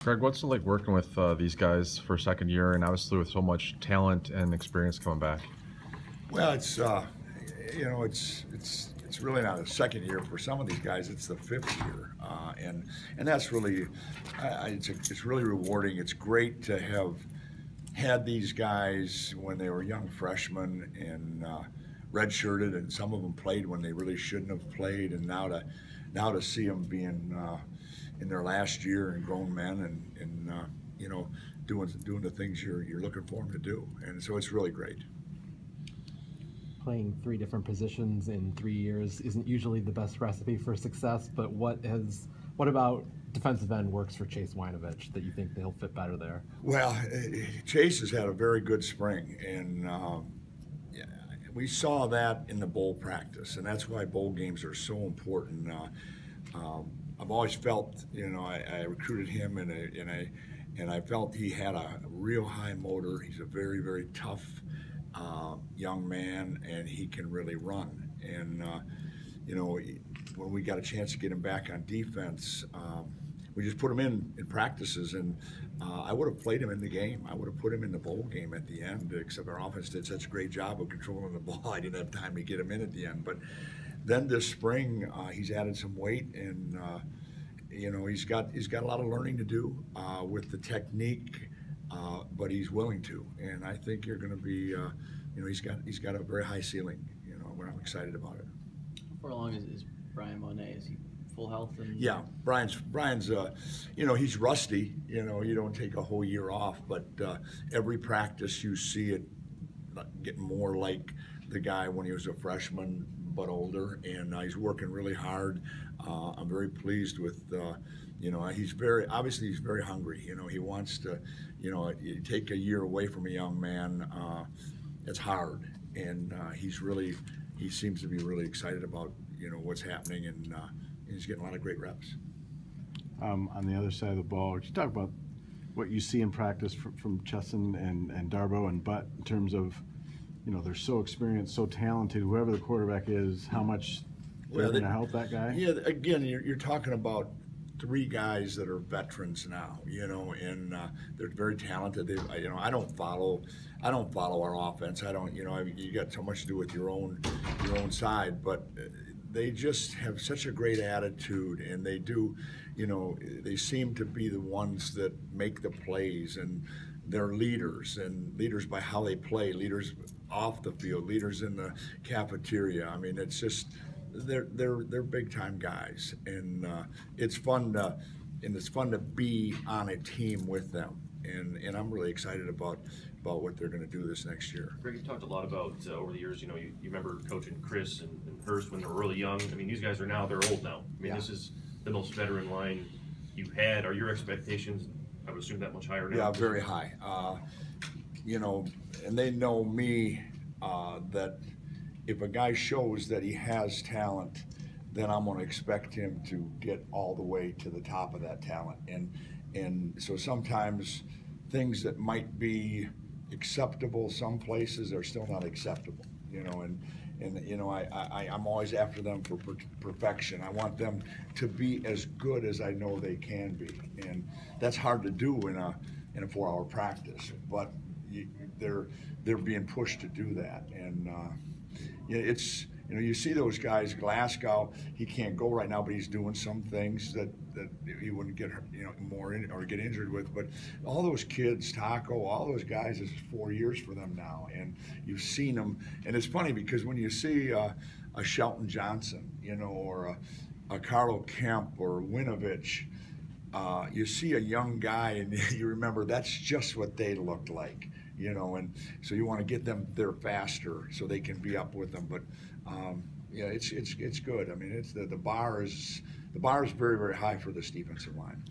Greg, what's it like working with these guys for a second year, and obviously with so much talent and experience coming back? Well, it's really not a second year for some of these guys. It's the fifth year, and that's really it's really rewarding. It's great to have had these guys when they were young freshmen and redshirted, and some of them played when they really shouldn't have played, and now to see them being in their last year and grown men and doing the things you're looking for them to do, and so it's really great. Playing three different positions in 3 years isn't usually the best recipe for success, but what about defensive end works for Chase Winovich that you think he'll fit better there? Well, Chase has had a very good spring, and yeah, we saw that in the bowl practice, and that's why bowl games are so important. I've always felt, I recruited him, and I felt he had a real high motor. He's a very, very tough young man, and he can really run. And when we got a chance to get him back on defense, we just put him in practices, and I would have played him in the game. I would have put him in the bowl game at the end, except our offense did such a great job of controlling the ball. I didn't have time to get him in at the end. But then this spring, he's added some weight, and he's got a lot of learning to do with the technique, but he's willing to. And I think you're going to be, he's got a very high ceiling. Where I'm excited about it. For how long is Brian Monet? Is he full health? Yeah, Brian's he's rusty. You don't take a whole year off, but every practice you see it getting more like the guy when he was a freshman, but older, and he's working really hard. I'm very pleased with, he's very hungry. He wants to, you take a year away from a young man, it's hard, and he seems to be really excited about, what's happening, and he's getting a lot of great reps. On the other side of the ball, could you talk about what you see in practice from Chesson and Darbo and Butt in terms of, they're so experienced, so talented, whoever the quarterback is, how much they're going to help that guy? Yeah, again, you're talking about three guys that are veterans now, and they're very talented. I don't follow our offense. I don't, you got so much to do with your own side, but they just have such a great attitude, and they do, they seem to be the ones that make the plays, and they're leaders, and leaders by how they play, leaders off the field, leaders in the cafeteria. I mean, it's just they're big time guys, and it's fun to be on a team with them, and I'm really excited about what they're going to do this next year. Greg, you talked a lot about over the years. You remember coaching Chris and Hurst when they were really young. I mean, these guys they're old now. I mean, yeah. This is the most veteran line you've had. Are your expectations, I would assume, that much higher now? Yeah, very high. And they know me that if a guy shows that he has talent, then I'm going to expect him to get all the way to the top of that talent. And so sometimes things that might be acceptable some places are still not acceptable. I'm always after them for perfection. I want them to be as good as I know they can be, and that's hard to do in a 4-hour practice. But they're being pushed to do that, and it's you see those guys. Glasgow, he can't go right now, but he's doing some things that he wouldn't get more in or get injured with. But all those kids, Taco, all those guys, this is 4 years for them now, and you've seen them. And it's funny because when you see a Shelton Johnson, or a Carlo Kemp or Winovich, you see a young guy and you remember that's just what they looked like. And so you want to get them there faster so they can be up with them. But yeah, it's good. I mean, the bar is very, very high for this defensive line.